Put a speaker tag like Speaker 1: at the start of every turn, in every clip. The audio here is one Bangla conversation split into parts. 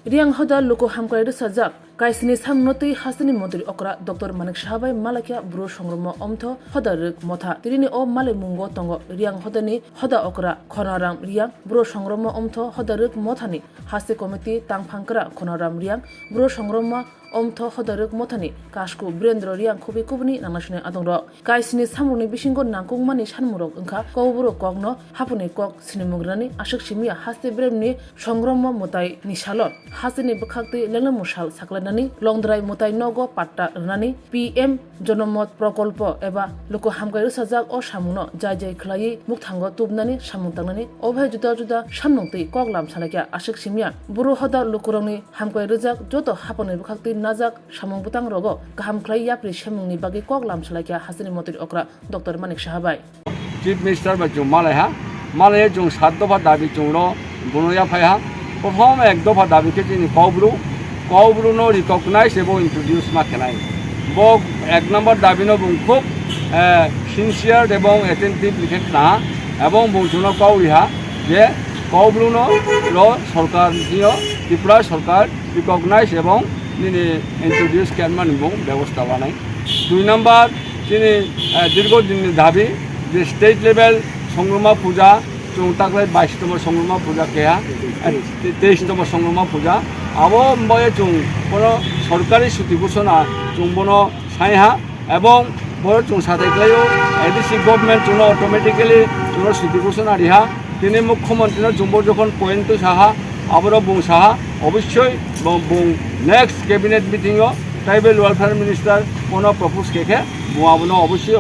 Speaker 1: রিয়াং হদা লোক হামকাই সাজাক কাইসিনি সামনতই হাসিনি মন্ত্রী অকরা ডক্টর মানিক সাহাবাই মালাকিয়া ব্রো সংগ্রম অমথ হদা রুক মথা তিরিনি ও মালে মুঙ্গ তঙ্গ রিয়াং হদানি হদা অকরা খনারাম রিয়াং ব্রো সংগ্রম অমথ হদা রুক মথানি হাসি কমিটি তাংফাংকরা খনারাম রিয়াং ব্রো সংগ্রম অমথ হদারুক মথানি কাশকু বীরেন্দ্র রিয়াং খুবই কুবনি নাংনাসনে আদংর কাইসিনি সামুনি বিসিংগ নাংকুংমানি সানমুরক ওংখা কৌবুরো কগ্ন হাপুনি কক সিনিমুগ্রানি আশক সিমিয়া হাসতে ব্রেমনি সংগ্রম মতাই নিশালত হাসিনি বখাকতি লেংলামু সাল সাকলানানি লংদ্রাই মতাই নগ পাট্টা রনানি পিএম জনমত প্রকল্প এবা লোক হামকাই সাজাক ও সামুনো যাই যাই খলাই মুখথাঙ্গ তুবনানি সামুং তাংনানি অভয় জুদা জুদা সামনুংতি কগলাম সালাকিয়া আশক সিমিয়া বুরো হদা লোকরংনি হামকাই রজাক যত হাপনি বখাকতি নাজাক সামুং বুতাং রগো গাহাম খ্লাই याप्रि सेमुंनि बागै कगलाम सलाइया हासिनि मन्त्रि अक्रा डॉक्टर मानिक साहाबाई
Speaker 2: चीफ मिनिस्टर बाजू मालाया मालाया जों 7 दफा दाबी जोंरो बनया फाया प्रथम 1 दफा दाबी के जोंनि कौब्रु नो रिकगनाइज एबो इंट्रोड्यूस माखेनाय बो 1 नम्बर दाबी नो बुं खूब सिनसियर एबं एटेंटिव लिखेना एबं बुंजुनो कौरिहा जे कौब्रु नो रो सरकार दियो त्रिपुरा सरकार रिकगनाइज एबं তিনি ইন্ট্রোডিউস কেনমান এবং ব্যবস্থা বানাই 2 নম্বর তিনি দীর্ঘদিনের দাবি যে স্টেট লেভেল সংগ্রামা পূজা চৌতাকলাই 22তম সংগ্রামা পূজা কেয়া 23তম সংগ্রামা পূজা আবো বয়ে চুং কোনো সরকারি ছুটি ঘোষণা চুম্বন সাইহা এবং বড় চুং সাথেও এডিসি গভর্নমেন্ট চুনো অটোমেটিক্যালি চুনো ছুটি ঘোষণা রিহা তিনি মুখ্যমন্ত্রী চুম্ব যখন পয়েন্ট সাহা আবারও বুং সাহা অবশ্যই বুং নেক্সট ক্যাবিনেট মিটিংও ট্রাইবেল ওয়েলফেয়ার মিনিস্টার কোনো প্রপোজ কেখে বুনো অবশ্যই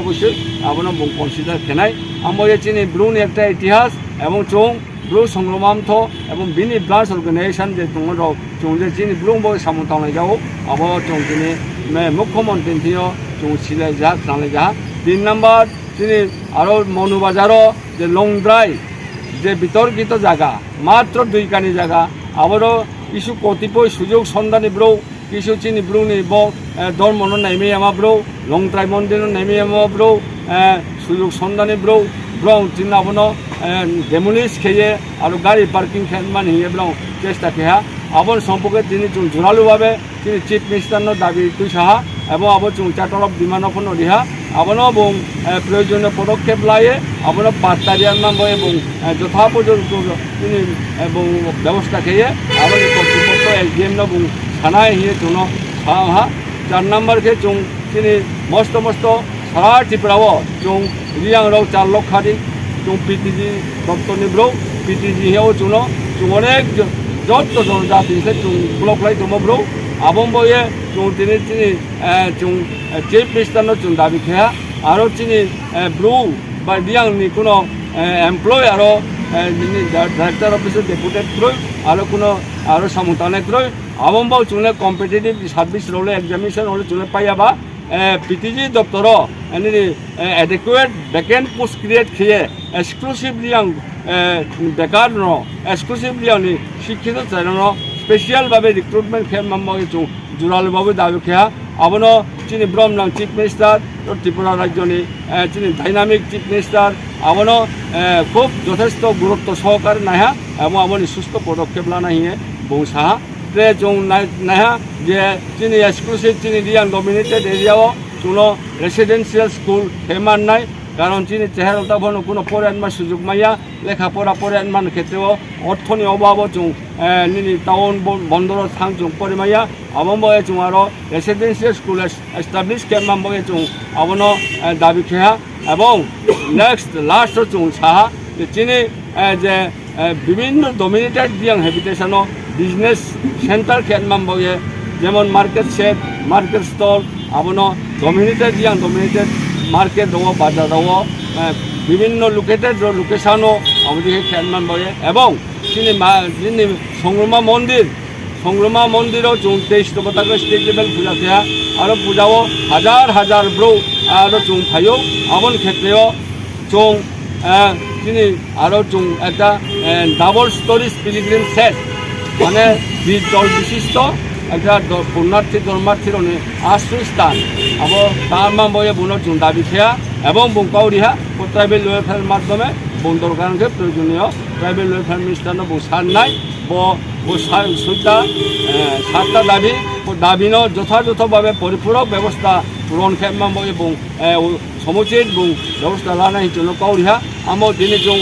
Speaker 2: আবনো বুং কনসিডার খেনাই আমি চিনি ব্রুন একটা ইতিহাস এবং চৌ ব্রু সংগ্রামান্থ এবং বিনি ব্রাঞ্চ অর্গানাইজেশন যে চৌ যে চিনি ব্রুং বই সামুতানাই যাও আবো চৌ চিনি মুখ্যমন্ত্রী চৌ সিলাই যা থানাই যা 3 নম্বর চিনি আরও মনুবাজারও যে লংদ্রাই যে বিতর্কিত জায়গা মাত্র 2 কানি জায়গা আবারও কিছু কতিপয় সুযোগ সন্ধানী ব্রৌ কিছু চিনি ব্রুনি এবং ধর্মন নাইমে আমা ব্রৌ লংট্রাই মন্দির নাইমে আমা ব্রৌ সুযোগ সন্ধানী ব্রৌ ব্রৌ চিনি আবনো ডেমোলিশ খেয়ে আর গাড়ি পার্কিং খেলমান হিয়ে ব্রৌ চেষ্টা খেয়া আবন সম্পর্কে তিনি জোরালোভাবে তিনি চিফ মিনিস্টার দাবি তুই সাহা এবং আবার চাটলব বিমানখন রিহা আবনো এবং প্রয়োজনীয় পদক্ষেপ লাইয়ে আবনো পাট্টারিয়ার নাম এবং যথাপর্যন্ত তিনি এবং ব্যবস্থা খেয়ে আবার কর্তৃপক্ষ এসডিএম এবং থানায় হিয়ে চুন সাহা 4 নম্বর কে চুং তিনি মস্ত সারা ত্রিপুরাও চুং রিয়াং রাও 4 লক্ষাধিক চুং পিটিজি দপ্তর ব্রৌ পিটিজি হেও চুনো চুং অনেক যত জনজাতি চুং ব্লকলাই দম ব্রৌ আবম বয়ে চুং তিনি চুং চিফ মিনিস্টার চুং দাবি খেয়া আরও চিনি ব্রু বা রিয়াংনি কোনো এমপ্লয় আরও ডাইরেক্টর অফিসে ডেপুটেড ক্রয় আরও কোনো আরও সামুতানে ক্রয় আবমবাও চুনে কম্পিটিটিভ সার্ভিস রোলে এক্সামিনেশন হলে চুনে পাইয়াবা পিটিজি দপ্তর অ্যাডেকুয়েট ভ্যাকেন্ট পোস্ট ক্রিয়েট খেয়ে এক্সক্লুসিভলি বেকার ন এক্সক্লুসিভলি শিক্ষিত চাইন স্পেশালভাবে রিক্রুটমেন্ট খেয়ে মাম্বাকে চুং জোরালোভাবে দাবি খেয়া আবনো চিনি ব্রহ্ম চিফ মিনিস্টার ত্রিপুরা রাজ্যনি চিনি ডাইনামিক চিফ মিনিস্টার আবনো খুব যথেষ্ট গুরুত্ব সহকারে নাহা এবং আমনি সুস্থ পদক্ষেপ লানা হিয়ে বউ সাহা তে চৌ নাহা যে চিনি এক্সক্লুসিভ চিনি রিয়াং ডমিনেটেড এরিয়াও চুনো রেসিডেন্সিয়াল স্কুল হেমান নাই কারণ চিনি চেহারাটা ভনো কোনো পরে আনবার সুযোগ মাইয়া লেখাপড়া পরে আনবার ক্ষেত্রেও অর্থনি অভাবও চুং নিনি টাউন বন্দর থাং চুং পরে মাইয়া আবম্বয়ে চুং আরও রেসিডেন্সিয়াল স্কুল এস্টাবলিশ কেমাম্বয়ে চুং আবনো দাবি খেয়া এবং নেক্সট লাস্ট চুং সাহা চিনি যে বিভিন্ন ডমিনেটেড দিয়াং হেবিটেশনও বিজনেস সেন্টার কেমাম্বয়ে যেমন মার্কেট শেড মার্কেট স্টল আবনো ডমিনেটেড দিয়াং ডমিনেটেড মার্কেট দো বাজার দো বিভিন্ন লোকেশনও আমাদের খেলমান বয়ে এবং যিনি সংগ্রামা মন্দিরও চুং 23তম স্টেট লেভেল পূজা খেয়া আরও পূজাও হাজার ব্রৌ আরও চুং ফাইও আমন ক্ষেত্রেও চুং তিনি আরও চুং একটা ডাবল স্টোরিজ পিলিগ্রিম সেট মানে 20 দল বিশিষ্ট একটা পুণ্যার্থী ধর্মার্থীর আশ্রয়স্থান আবার তার মাম বয়ে বুনো চুং দাবি খেয়া এবং বুংকাউরিহা ট্রাইবেল ওয়েলফেয়ার মাধ্যমে বন্দরগানকে প্রয়োজনীয় ট্রাইবেল ওয়েলফেয়ার মিনিস্টারনো বো সারনাই বো সাতটা দাবিনো যথাযথভাবে পরিপূরক ব্যবস্থা পূরণ খাलामनांगौ এবং समुचित व्यवस्था लानायनि जন্য कावरिहा आमो दिनै जों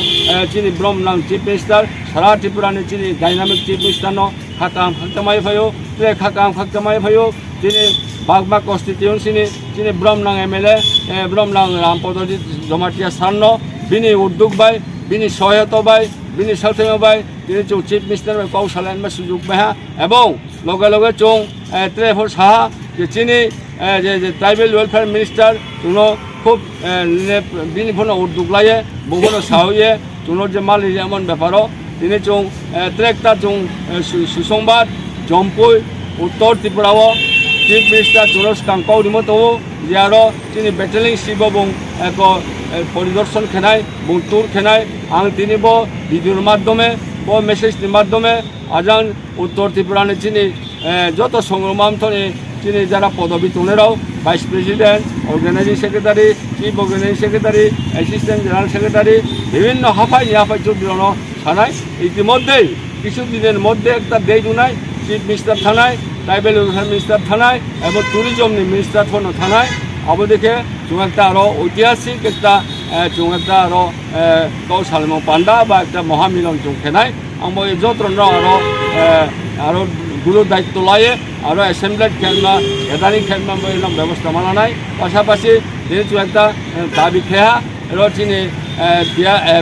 Speaker 2: चिनि ब्रह्मनां चिफ मिनिस्टार सारा त्रिपुरानि चिनि डायनामिक चिफ मिनिस्टारनो खाकाम खाक्तमाय फायो प्ले खाकाम खाक्तमाय फायो दिनै बागमा कन्स्टिट्युएन्सिनि चिनि ब्रह्मनां एमएलए ब्रह्मनां रामपदजित जमाटिया सारनो बिनि उद्योग बाय बिनि सहायता बाय बिनि सावथाय बाय दिनै जों चिफ मिनिस्टार काउ सालायनो सुजुग बाहा एवं लगे लगे जों ट्रेभल साहा चिनि जे ट्राइबल वेलफेयर मिनिस्टार तुनो खूब बिनिफोरनो उद्योग लायो बहुनो साहयो तुनो जे मालिक एमन बेपारो दिनै जों ट्रेक्टर जों सुसंबाद जम्पुई उत्तर त्रिपुराओ चिफ मिनिस्टार तुरस कांकाउरिमो दङ जेराव जोंनि बेटेलिं शिबो बुं एक परिदर्शन खेनाय बुं टुर खेनाय आं दिनैबो भिडिअनि माध्यमे बो मेसेजनि माध्यमे आजां उत्तर त्रिपुरानि जोंनि যত সংগ্রামথনি তিনি যারা পদবী তুলেরাও vice president organising secretary chief organising secretary assistant general secretary বিভিন্ন হাফাই নিহাফাই চৌধুরীন থানায় ইতিমধ্যেই কিছুদিনের মধ্যে একটা ডেট উনায় চিফ মিনিস্টার থানায় ট্রাইবেল ওয়েলফেয়ার মিনিস্টার থানায় এবং ট্যুরিজমনি মিনিস্টার থানায় আবদিকে जों একটা আরও ঐতিহাসিক একটা जों একটা আরও गाव सालायमु पान्डा বা একটা মহামিলন जों खेनाय आंबो যত্ন আরও গুলো দায়িত্ব লায়ে আরও অ্যাসেম্বলি খেলনা এদানি খেলনা ব্যবস্থা মানানায় পাশাপাশি যেহেতু একটা দাবি খেয়া চিনি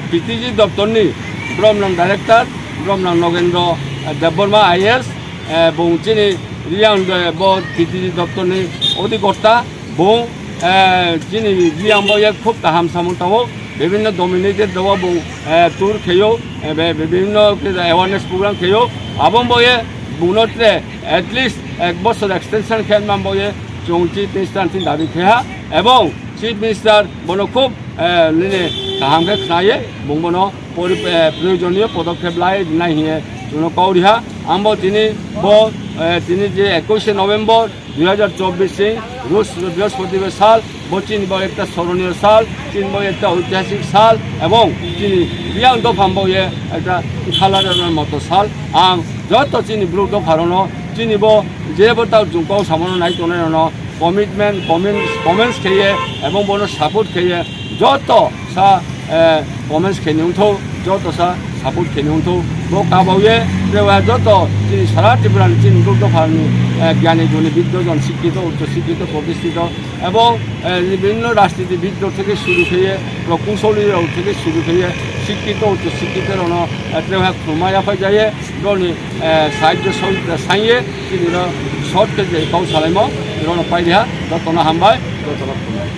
Speaker 2: পিটিজি দপ্তরনি ব্রহ্মনাং ডাইরেক্টর ব্রহ্মনাং নগেন্দ্র দেববর্মা আইএস এবং চিনি রিয়াং পিটিজি দপ্তরনি অধিকর্তা বং চিনি রিয়াং বয়ে খুব কাহাম সামন্তাও বিভিন্ন ডমিনেটেড দেওয়া বং ট্যুর খেয়েও বিভিন্ন অ্যাওয়ারনেস প্রোগ্রাম খেয়েও আবং বয়ে বুনত্রে এটলিস্ট এক বছর এক্সটেনশন খেলমান বয়ে जों চিফ মিনিস্টার দাবি খেয়া এবং চিফ মিনিস্টার বনো খুব গাহামকে খায়ে বুংবনো প্রয়োজনীয় পদক্ষেপ লাই নাহিয়ে जों कावरिहा आंबो তিনি যে 21 নভেম্বর 2024 রুশ বৃহস্পতিবার সাল বচিনি বয় একটা স্মরণীয় সাল চিন বয় একটা ঐতিহাসিক সাল এবং চিনি রিয়াং দফাম্বয়ে একটা খালারের মতো সাল আং যত চিনি ব্লু দফারনো চিনিব যেবো তাও জুকাও সামানো নাই তোনেরনো কমেন্টস খেয়ে এবং বনো সাপোর্ট খেয়ে যত সা কমেন্টস খেনিউথো যত সা সাপোর্ট খেনিউথো বো কাবাউয়ে রেওয়া যত চিনি সারা ত্রিপুরানি চিনি ব্লু দফারনি জ্ঞানী গুণী বিদ্যজন শিক্ষিত উচ্চশিক্ষিত প্রতিষ্ঠিত এবং বিভিন্ন রাজনীতিবিদ থেকে শুরু খেয়ে প্রকৌশলীরাও থেকে শুরু খেয়ে শিক্ষিত উচ্চশিক্ষিতের খুমায়া ফাই যায় গাवनि সাহায্য সাইয়ে তিনি শর্ট খেয়ে গাव সালাইমো পাইরিহা যতনা হামবাय যতনা खुलुमबाय।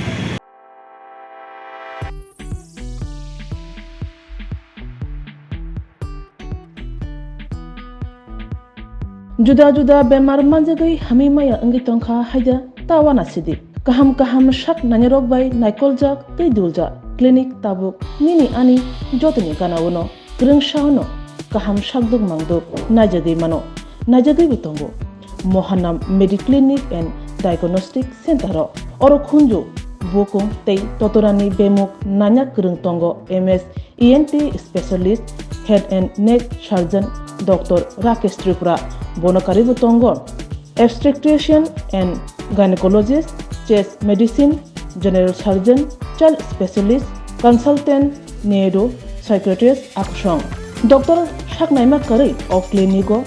Speaker 1: जुदा बेमार मानजागै हामिमाया अंगि तंखा हायदा तावाना सिदि kaham shak nanyarok bai naikoljak tei duljak klinik tabuk nini ani jotoni kanawono grungshahono kaham shakduk mangduk najagei butongo Mohanam Mediclinic and Diagnostic Center oro khunju bokung tei totorani bemuk nanyak grung tongo MS ENT specialist head and neck surgeon Dr. Rakesh Tripura bonokari butongo obstetrician and gynecologist chest medicine general surgeon child specialist consultant neuro psychiatrist aksong Dr. Shaknaima Kari of Clinico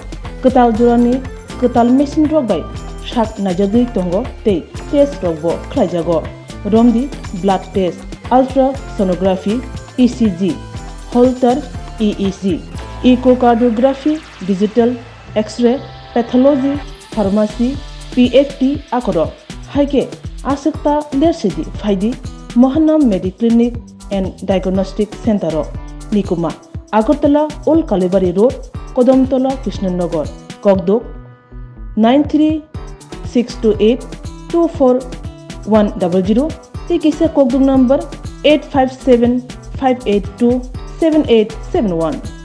Speaker 1: Ketal Jurani Ketal Machine Drug by Shak Najagi Tongo Te Test Rogbo Klajago Romdi Blood Test Ultrasonography ECG Holter EEG Echocardiography Digital X-ray Pathology Pharmacy PFT Akoro Haike Asakta Lersidi Faidi Mohanam Mediclinic and Diagnostic Center Nikuma Agartala Old Kalibari Road Kodamtola Krishnanagar Kogdok 93-628-24100 Tikisa Kogdok number 857-582-7871